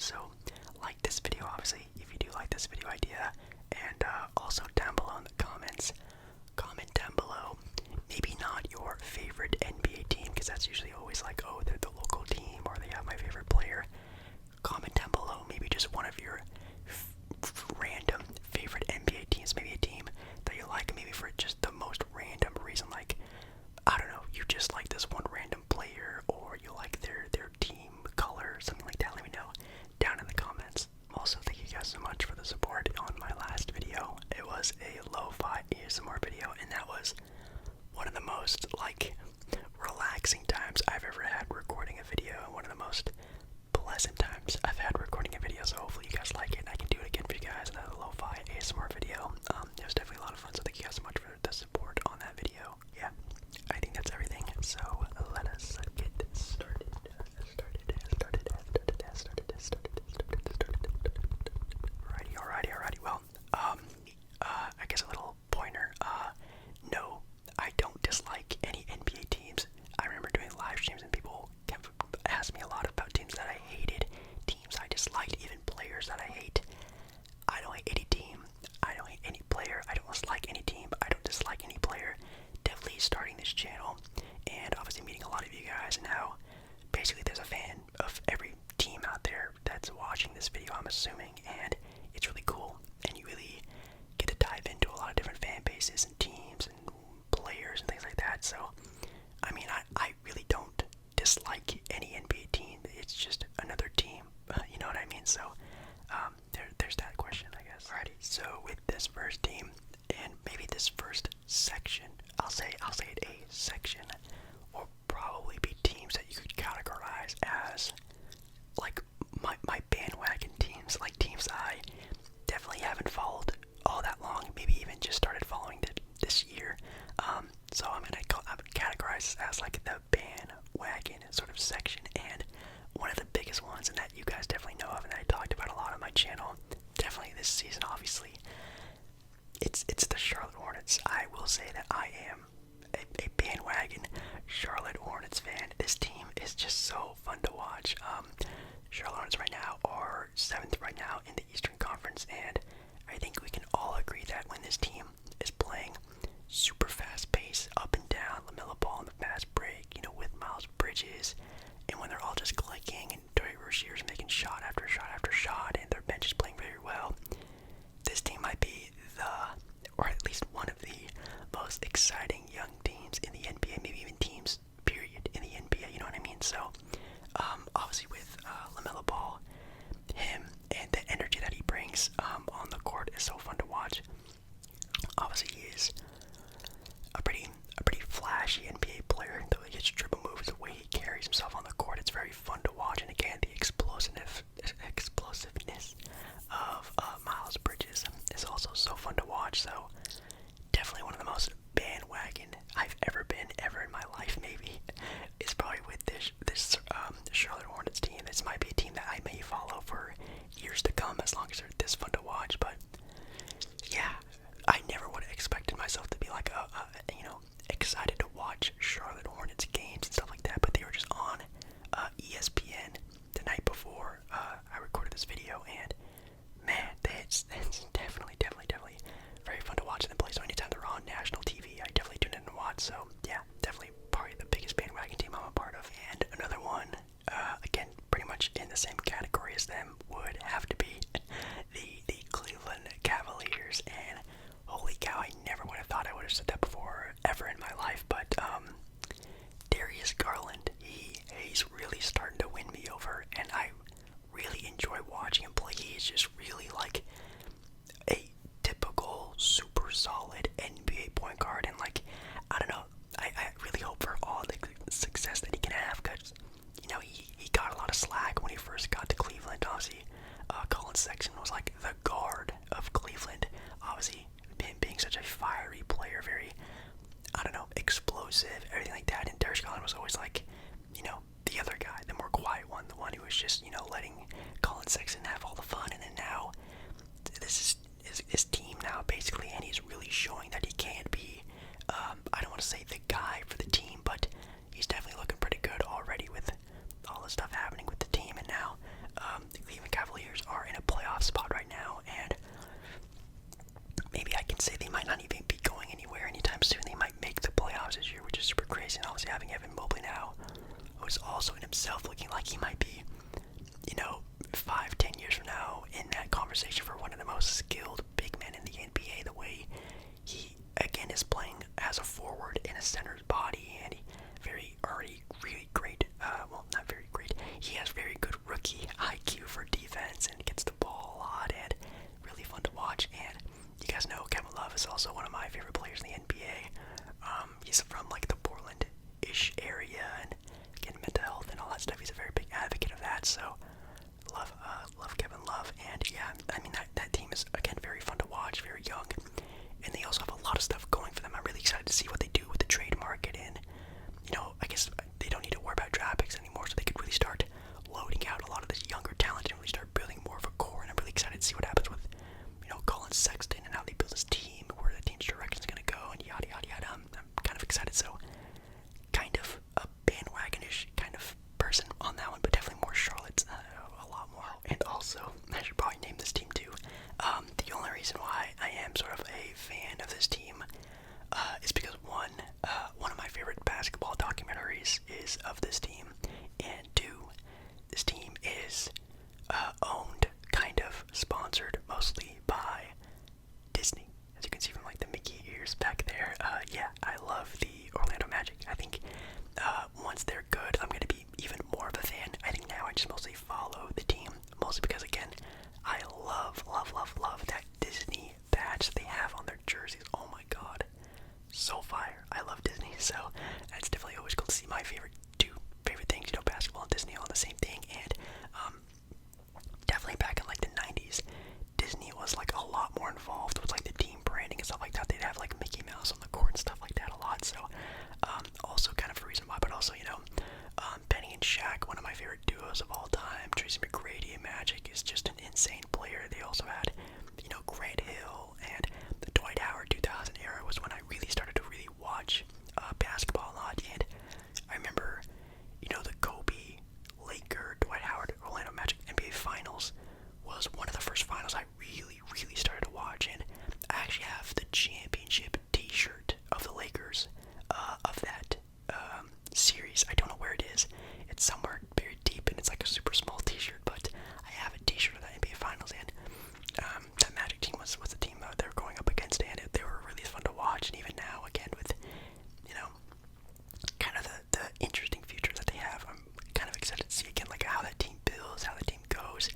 So like this video, obviously, if you do like this video idea, and also down below in the comments, comment down below, maybe not your favorite NBA team, because that's usually always like, oh, they're the local team, or they have my favorite player. Comment down below, maybe just one of your random favorite NBA teams, maybe a team that you like, maybe for just the most random reason, like, I don't know, you just like this one random player, or you like their team color, something like that. Let me know down in the comments. Also, thank you guys so much for the support on my last video. It was a lo-fi ASMR video, and that was one of the most, like, relaxing times I've ever had recording a video, and one of the most pleasant times I've had recording a video, so hopefully you guys like it. I can do it again for you guys, another lo-fi ASMR video. It was definitely a lot of fun, so thank you guys so much for the support on that video. Yeah, I think that's everything, so let us get started. Alrighty. Well, I guess a little pointer. No, I don't dislike any NBA teams. I remember doing live streams and people kept asking me a lot about teams that I hated, teams I disliked, even players that I hate. I don't hate any team. I don't hate any player. I don't dislike any team. I don't dislike any player. Definitely starting this channel and obviously meeting a lot of you guys, and how basically there's a fan of every team out there that's watching this video, I'm assuming, and it's really cool, and you really get to dive into a lot of different fan bases and teams and players and things like that. So I mean, I really don't dislike any NBA team. It's just another team, you know what I mean? So there's that question, I guess. Alrighty, so with this first team, and maybe this first section, I'll say it a section, will probably be teams that you could categorize as like my bandwagon teams, like teams I definitely haven't followed all that long, maybe even just started following this year. So I'm gonna categorize as like the bandwagon sort of section, and one of the biggest ones, and that you guys definitely know of, and I talked about a lot on my channel, definitely this season, obviously, it's the Charlotte Hornets. I will say that I am a bandwagon Charlotte Hornets fan. This team is just so fun to watch. Charlotte Hornets right now are 7th right now in the Eastern Conference, and I think we can all agree that when this team is playing super fast pace, up and down, LaMelo Ball on the fast break, you know, with Miles Bridges, and when they're all just clicking, and Terry Rozier's making shot after shot after shot, and their bench is playing very well, this team might be or at least one of the most exciting young teams in the NBA, maybe even teams, period, in the NBA, you know what I mean? So, obviously with LaMelo Ball, him and the energy that he brings on the court is so fun to watch. Obviously he is a pretty flashy NBA player. His dribble moves, the way he carries himself on the court, it's very fun to watch. And again, the explosiveness of Miles Bridges is also so fun to watch. So definitely one of the most bandwagon I've ever been in my life. Maybe is probably with this Charlotte Hornets team. This might be a team that I may follow for years to come, as long as they're this fun to watch. But yeah, I never would have expected myself to be like excited to watch Charlotte Hornets games and stuff like that, but they were just on ESPN the night before I recorded this video, and man, it's definitely very fun to watch them play. So anytime they're on national TV, I definitely tune in and watch. So yeah, definitely probably the biggest bandwagon team I'm a part of. And another one, again, pretty much in the same category as them, would have to be the Cleveland Cavaliers. And holy cow, I never would have thought I would have said that before ever in my life, but Darius Garland, he's really starting to win me over, and I really enjoy watching him play. He is just really like a typical super solid NBA point guard, and like, I don't know, I really hope for all the success that he can have, because you know, he got a lot of slack when he first got to Cleveland. Obviously, Colin Sexton was like the guard of Cleveland, obviously him being such a fiery player, very, I don't know, explosive, everything like that. And Darius Garland was always like, you know, the other guy, the more quiet one, the one who was just, you know, letting Colin Sexton have all the fun. And then now, this is his team now, basically, and he's really showing that he can be, I don't want to say the guy for the team, but he's definitely looking pretty good already with all the stuff happening with the team. And now, the Cleveland would say they might not even be going anywhere anytime soon. They might make the playoffs this year, which is super crazy. And obviously having Evan Mobley now, who's also in himself looking like he might be, 5-10 years from now in that conversation for one of the most skilled big men in the NBA. The way he again is playing as a forward in a center's body, and he already really great. Well, not very great. He has very good rookie IQ for defense and gets the ball a lot, and really fun to watch. And you guys know Kevin Love is also one of my favorite players in the NBA. He's from like the Portland-ish area, and again, mental health and all that stuff. He's a very big advocate of that. So love Kevin Love, and yeah, I mean that team is again very fun to watch, very young, and they also have a lot of stuff going for them. I'm really excited to see what they do with the trade market, and I guess they don't need to worry about draft picks anymore, so they could really start loading out a lot of this younger talent and really start building more of a core. And I'm really excited to see what happens with Colin Sexton and how they build this team, where the team's direction is going to go, and yada yada yada. I'm kind of excited. So kind of a bandwagonish kind of person on that one, but definitely more Charlotte's a lot more. And also, I should probably name this team too. The only reason why I am sort of a fan of this team is because one of my favorite basketball documentaries is of this team, and two, this team is owned, kind of sponsored mostly by Disney, as you can see from like the Mickey ears back there. Yeah, I love the Orlando Magic. I think once they're good, I'm going to be even more of a fan. I think now I just mostly follow the team, mostly because, again, I love that Disney badge that they have on their jerseys. Oh my god, so fire. I love Disney, so it's definitely always cool to see my two favorite things, basketball and Disney on the same thing. And definitely back in like the 90s, Disney was like a lot more involved with like the team branding and stuff like that. They'd have like Mickey Mouse on the court and stuff like that a lot. So also kind of a reason why, but also Penny and Shaq, one of my favorite duos of all time. Tracy McGrady and Magic is just an insane player. They also had Grant Hill, and the Dwight Howard 2000 era was when I really started to really watch basketball a lot. And I remember the Kobe, Laker, Dwight Howard, Orlando Magic NBA Finals was one of the first finals I really started to watch, and I actually have the championship t-shirt of the Lakers of that series. I don't know where it is. It's somewhere buried deep, and it's like a super small t-shirt, but I have a t-shirt of the NBA Finals, and that Magic team was the team they were going up against, and they were really fun to watch. And even now, again, with kind of the interesting future that they have, I'm kind of excited to see again like how that team builds, how the team goes,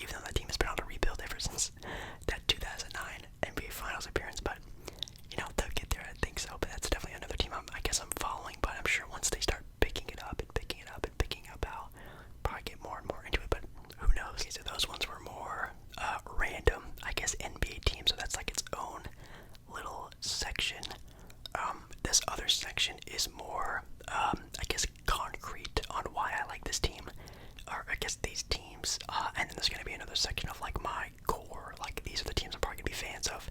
even though that team has been on a rebuild ever since that 2009 NBA Finals appearance. But they'll get there, I think so. But that's definitely another team I guess I'm following, but I'm sure once they start picking it up, I'll probably get more and more into it, but who knows. Okay, so those ones were more random, I guess, NBA teams, so that's like its own little section. This other section is more, I guess, concrete on why I like this team, or I guess these teams, and then there's going to be another section of like my core, like these are the teams I'm probably going to be fans of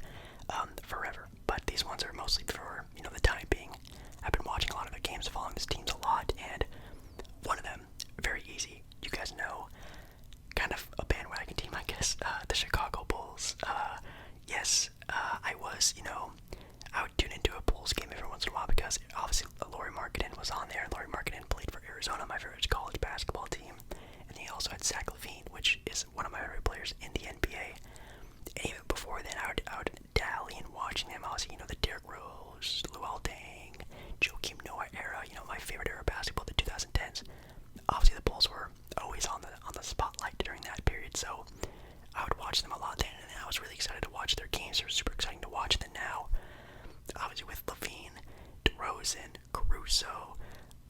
forever, but these ones are mostly for, the time being. I've been watching a lot of the games, following these teams a lot, and one of them, very easy, you guys know, kind of a bandwagon team, I guess, the Chicago Bulls. Yes, I was, I would tune into a Bulls game every once in a while because obviously Lauri Markkanen was on there. Lauri Markkanen played for Arizona, my favorite college basketball team, and he also had Zach LaVine, which is one of my favorite players in the NBA. And even before then, I would dally in watching them. Obviously, the Derrick Rose, Luol Deng, Joakim Noah era, my favorite era of basketball, the 2010s. Obviously, the Bulls were always on the spotlight during that period, so I would watch them a lot then, and I was really excited to watch their games. They were super exciting to watch. Then now, obviously with LaVine, DeRozan, Caruso,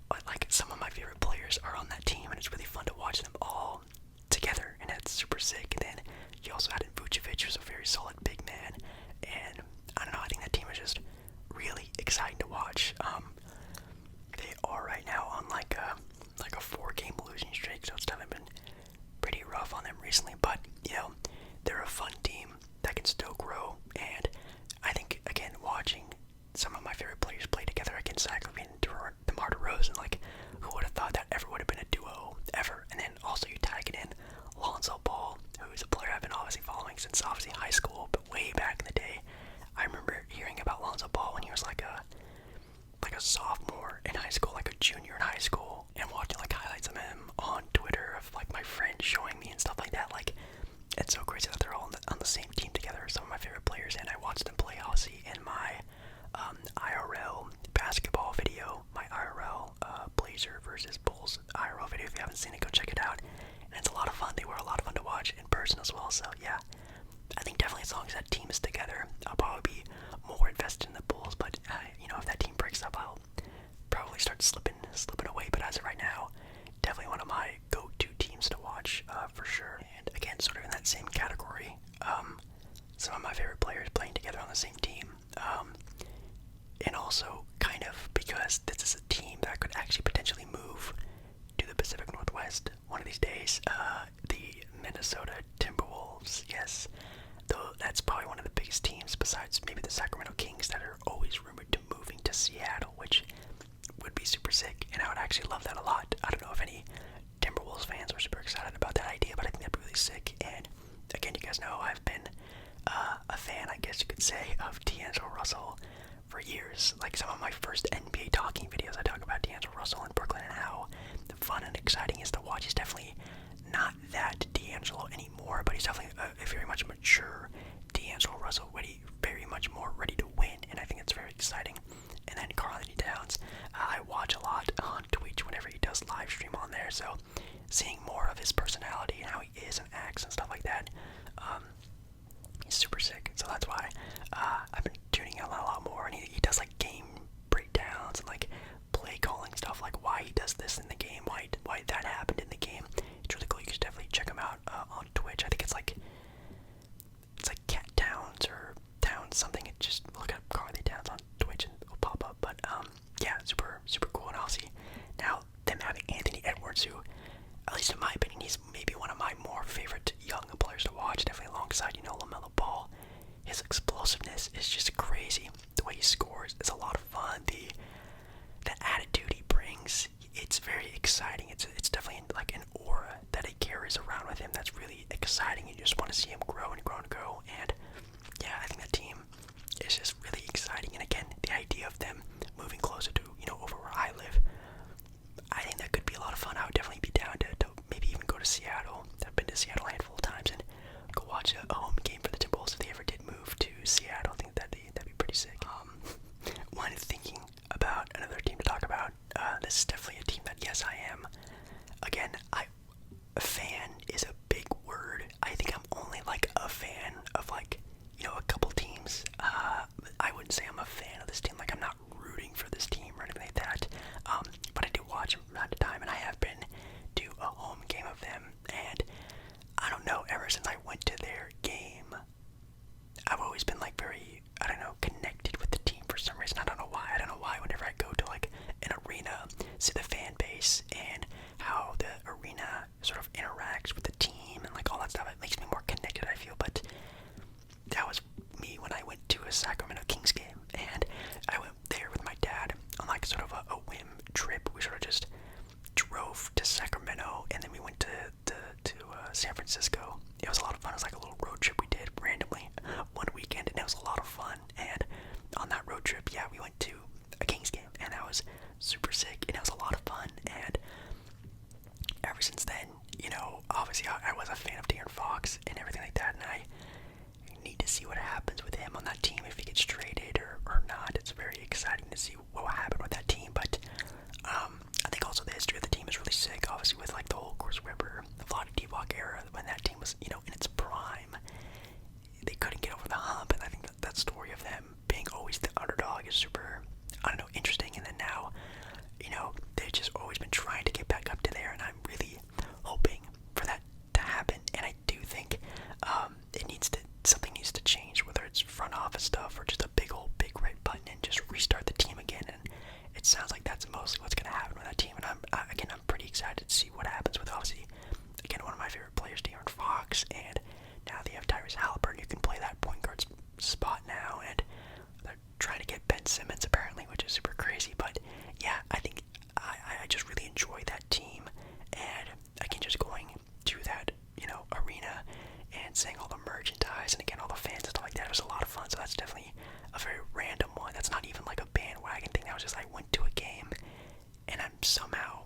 but like some of my favorite players are on that team, and it's really fun to watch them all together, and it's super sick. And then you also had Vucevic, who's a very solid big man, and I don't know, I think that team is just really exciting to watch. They are right now on like a 4-game losing streak, so it's definitely been pretty rough on them recently, but they're a fun team that can still grow. And I think, again, watching some of my favorite players play together, again, Zach LaVine and as long as that team is together, I'll probably be more invested in the Bulls. But if that team breaks up, I'll probably start slipping away. But as of right now, definitely one of my go-to teams to watch for sure. And again, sort of in that same category, some of my favorite players playing together on the same team. And also kind of because this is a team that could actually potentially move to the Pacific Northwest one of these days. The Minnesota Timberwolves, yes. Though that's probably one of the biggest teams besides maybe the Sacramento Kings that are always rumored to moving to Seattle, which would be super sick, and I would actually love that a lot. I don't know if any Timberwolves fans are super excited about that idea, but I think that'd be really sick. And again, you guys know I've been a fan, I guess you could say, of D'Angelo Russell for years. Like some of my first NBA talking videos, I talk about D'Angelo Russell in Brooklyn and how fun and exciting he is to watch. He's definitely not that D'Angelo anymore, but he's definitely a very much mature D'Angelo Russell, very much more ready to win, and I think it's very exciting. And then Karl-Anthony Towns, I watch a lot on Twitch whenever he does live stream on there, so seeing more of his personality and how he is and acts and stuff like that, he's super sick. So that's why I've been tuning in a lot more, and he does like game breakdowns and like play calling stuff, like why he does this in the game, why that happened in the game. It's really cool. You should definitely check him out on Twitch. I think it's like Cat Towns or Towns something. Just look up Karl-Anthony Towns on Twitch and it'll pop up. But yeah, super cool. And obviously now them having Anthony Edwards, who, at least in my opinion, he's maybe one of my more favorite young players to watch, definitely alongside, LaMelo Ball. His explosiveness is just crazy. The way he scores is a lot of fun. The attitude he brings, it's very exciting. It's definitely like an aura that he carries around with him that's really exciting. You just want to see him grow and grow and grow. And yeah, I think that team is just really exciting. And again, the idea of them moving closer to, over where I live, I think that could be a lot of fun. I would definitely be down to maybe even go to Seattle. I've been to Seattle a handful of times and go watch a home game for the Timberwolves if they ever did move to Seattle. I think that'd be pretty sick. When thinking about another team to talk about, this is definitely a team that, yes, I am. Again, a fan is a big word. I think I'm only like a fan of like, a couple teams. I wouldn't say I'm a fan of this team. Like I'm not rooting for this team or anything like that. But I do watch them from time to time, and I have been to a home game of them. And I don't know, ever since I went to their game, I've always been like very, I don't know, connected with the team for some reason. I don't know why. Whenever I go to like an arena, see the fan base and how the arena sort of interacts with the team and like all that stuff, it makes me more connected, I feel. But that was me when I went to a Sacramento Kings game, and I went there with my dad on like sort of a whim trip. We sort of just drove to Sacramento, and then we went to San Francisco. It was a lot of fun. It was like a little road trip we did randomly one weekend, and it was a lot of fun. And on that road trip, yeah, we went to a Kings game, and that was super sick, and it was a lot of fun. And ever since then, obviously I was a fan of De'Aaron Fox and everything like that, and I need to see what happens with him on that team, if he gets traded or not. It's very exciting to see what will happen with that team. But I think also the history of the team is really sick, obviously with like the whole Chris Webber, Vlade Divac era, when that team was, in its prime. They couldn't get over the hump, and I think that story of them being always the underdog is super, I don't know, interesting. And then now, they've just always been trying to get back up to there, and I'm really hoping for that to happen. And I do think something needs to change, whether it's front office stuff or just a big red button and just restart the team again. And it sounds like that's mostly what's going to happen with that team. And I'm pretty excited to see what happens with, obviously, again, one of my favorite players, De'Aaron Fox, and now they have Tyrese Halliburton, who can play that point guard spot now, and they're trying to get Ben Simmons apparently, which is super crazy. But yeah, I think I just really enjoy that team, and again, just going to that arena and seeing all the merchandise and again all the fans and stuff like that, it was a lot of fun. So that's definitely a very random one. That's not even like a bandwagon thing. That was just I went to a game and I'm somehow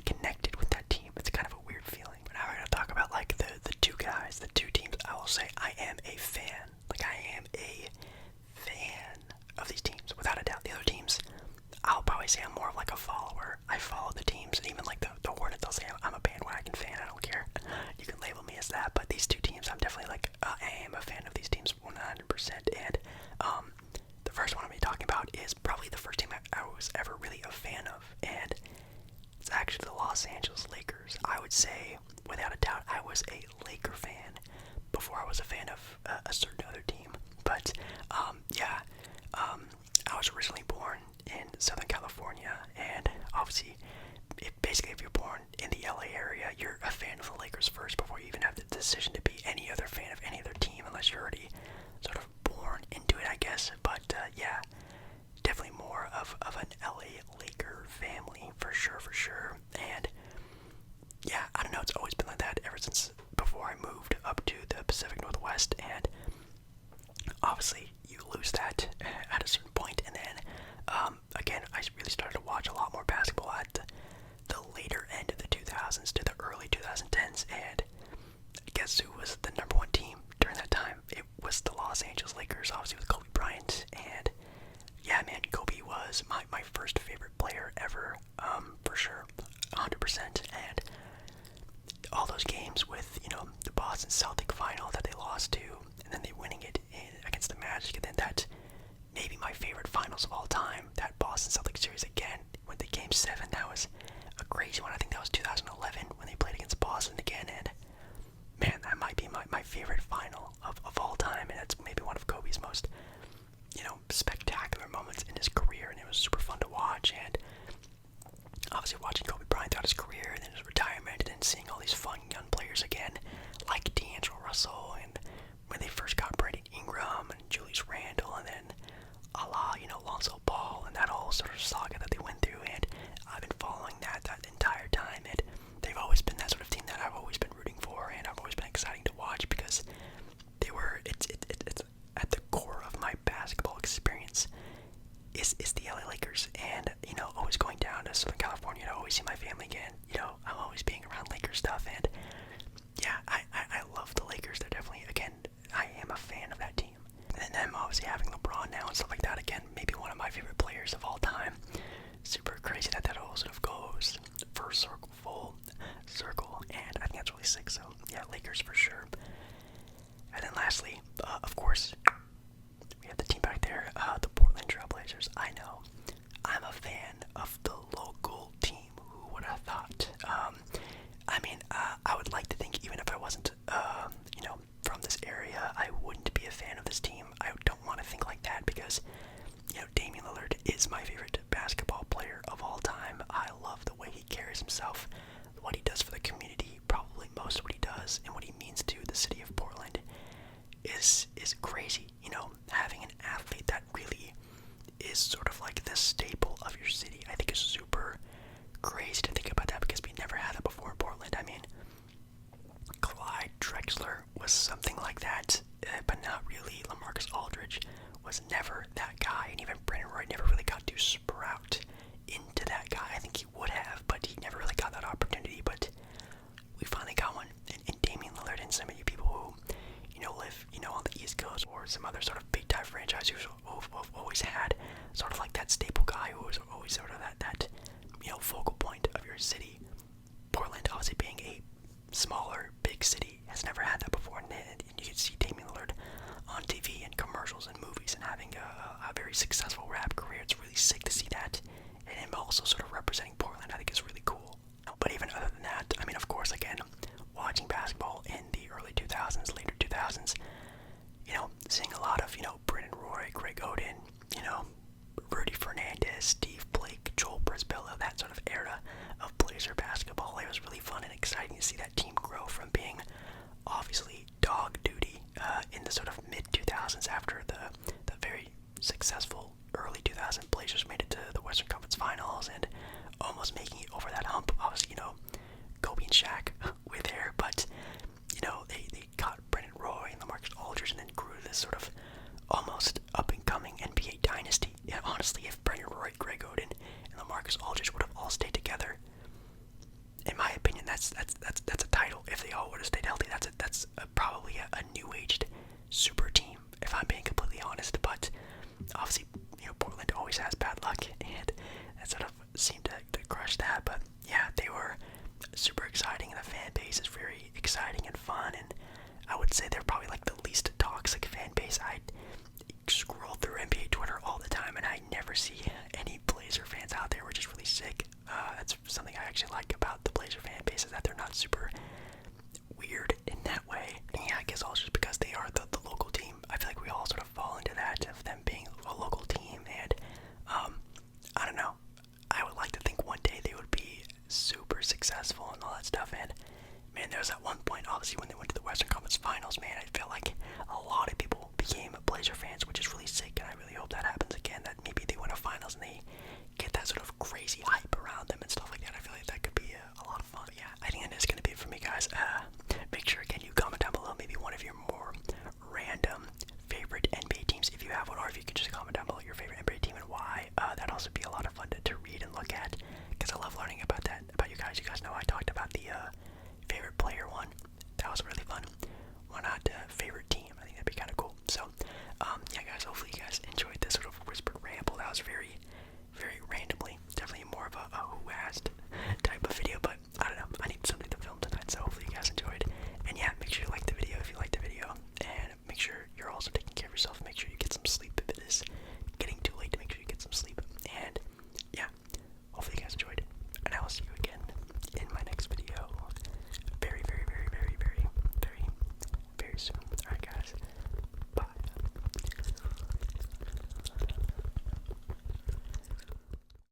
connected with that team. It's kind of a weird feeling. But now we're gonna talk about like the two guys, the two teams. I will say I am a fan. Like I am a fan of these teams without a doubt. The other teams, I'll probably say I'm more of like a follower. I follow the teams, even like the Hornets. I'll say I'm a bandwagon fan. I don't care. You can label me as that. But these two teams, I'm definitely like I am a fan of these teams Los Angeles Lakers. I would say, without a doubt, I was a Laker fan before I was a fan of a certain other team. But yeah, I was originally born in Southern California, and obviously, basically, if you're born in the LA area, you're a fan of the Lakers first before you even have the decision to be any other fan of any other team, unless you're already sort of born into it, I guess. But yeah, definitely more of an LA Laker family for sure. And yeah, I don't know, it's always been like that ever since before I moved up to the Pacific Northwest, and obviously you lose that at a certain point, and then again, I really started to watch a lot more basketball at the later end of the 2000s to the early 2010s, and guess who was the number one team during that time? It was the Los Angeles Lakers, obviously with Kobe Bryant, and yeah, man, Kobe was my first favorite player ever, for sure, 100%, and all those games with, the Boston Celtic final that they lost to, and then they winning it against the Magic, and then that maybe my favorite finals of all time, that Boston Celtics series again, with the Game 7, that was a crazy one. I think that was 2011 when they played against Boston again, and man, that might be my favorite final of all time, and that's maybe one of Kobe's most, spectacular moments in his career, and it was super fun to watch, and obviously watching Kobe Bryant throughout his career, and then his retirement, and then seeing all these fun young players again, like D'Angelo Russell, and when they first got Brandon Ingram, and Julius Randle, and then Lonzo Ball, and that whole sort of saga that they went through, and I've been following that entire time, and they've always been that sort of team that I've always been rooting for, and I've always been exciting to watch, because it's at the core of my basketball experience is the LA Lakers, and always going down to Southern California to always see my family again. I'm always being around Lakers stuff, and yeah, I love the Lakers. They're definitely, again, I am a fan of that team, and them obviously having LeBron now and stuff like that, again, maybe one of my favorite players of all time. Super crazy that all sort of goes full circle, and I think that's really sick. So yeah, Lakers for sure. And then lastly, of course, we have the team back there, the Portland Trail Blazers. I know, I'm a fan of the local team. Who would have thought? I would like to think, even if I wasn't, from this area, I wouldn't be a fan of this team. I don't want to think like that, because, Damian Lillard is my favorite basketball player of all time. I love the way he carries himself, what he does for the community, probably most of what he does, and what he means to the city of Portland is crazy. Having an athlete that really is sort of like the staple of your city, I think is super crazy to think about that, because we never had that before in Portland. Clyde Drexler was something like that, but not really. LaMarcus Aldridge was never that guy, and even Brandon Roy never really got to sprout into that guy. I think he would have, but he never really got that opportunity, but we finally got one, and Damian Lillard, and some of you people who, live, on the East Coast, or some other sort of big-time franchise who've always had sort of like that staple guy who was always sort of that focal point of your city. Portland, obviously being a smaller, big city, has never had that before, and you can see Damian Lillard on TV and commercials and movies, and having a very successful rap career. It's really sick to see that, and him also sort of representing Portland, I think is really cool. But even other than that, of course, again, watching basketball in the early 2000s, later 2000s, seeing a lot of, Brandon Roy, Greg Oden, Rudy Fernandez, Steve Blake, Joel Brisbilla, that sort of era of Blazer basketball. It was really fun and exciting to see that team grow from being obviously dog duty in the sort of mid-2000s after the very successful early 2000s Blazers made it to the Western Conference Finals and almost making it over that hump. Obviously, Kobe and Shaq were there, but, they got Brandon Roy and LaMarcus Aldridge, and then grew this sort of almost up-and-coming NBA dynasty. Yeah, honestly, if Brandon Roy, Greg Oden, and LaMarcus Aldridge would have all stayed together, in my opinion, that's a title. If they all would have stayed healthy, that's probably a new-aged super team, if I'm being completely honest. But obviously, Portland always has bad luck, and that sort of seemed to crush that. But yeah, they were super exciting, and the fan base is very exciting and fun, and I would say they're probably like the least toxic fan base. I scrolled through through NBA Twitter all the time, and I never see any Blazer fans out there. We're just really sick. That's something I actually like about the Blazer fan base, is that they're not super weird in that way. And yeah, I guess also just because they are the local team. I feel like we all sort of fall into that, of them being a local team, and I don't know. I would like to think one day they would be super successful and all that stuff. And man, there was at one point, obviously, when they went to the Western Conference Finals, man, I felt like a lot of people became Blazer fans, which is really sick, and I really hope that happens again, that maybe they win a finals and they get that sort of crazy hype around them and stuff like that. I feel like that could be a lot of fun. Yeah, I think that is going to be it for me, guys. Make sure, again, you comment down below maybe one of your more random favorite NBA teams, if you have one, or if you could just comment down below your favorite NBA team and why. That'd also be a lot of fun to read and look at, because I love learning about that, about you guys. You guys know I talked about the favorite player one. That was really fun. Why not favorite team? I think that'd be kind of cool. So, yeah, guys, hopefully you guys enjoyed this sort of whispered ramble. That was very, very randomly. Definitely more of a who asked type of video, but I don't know. I need something to film tonight, so hopefully you guys enjoyed. And yeah, make sure you like the video if you liked the video, and make sure you're also taking care of yourself. Make sure you get some sleep if it is getting too late to make sure you get some sleep. And yeah, hopefully you guys enjoyed, and I will see you again in my next video very, very, very, very, very, very, very soon.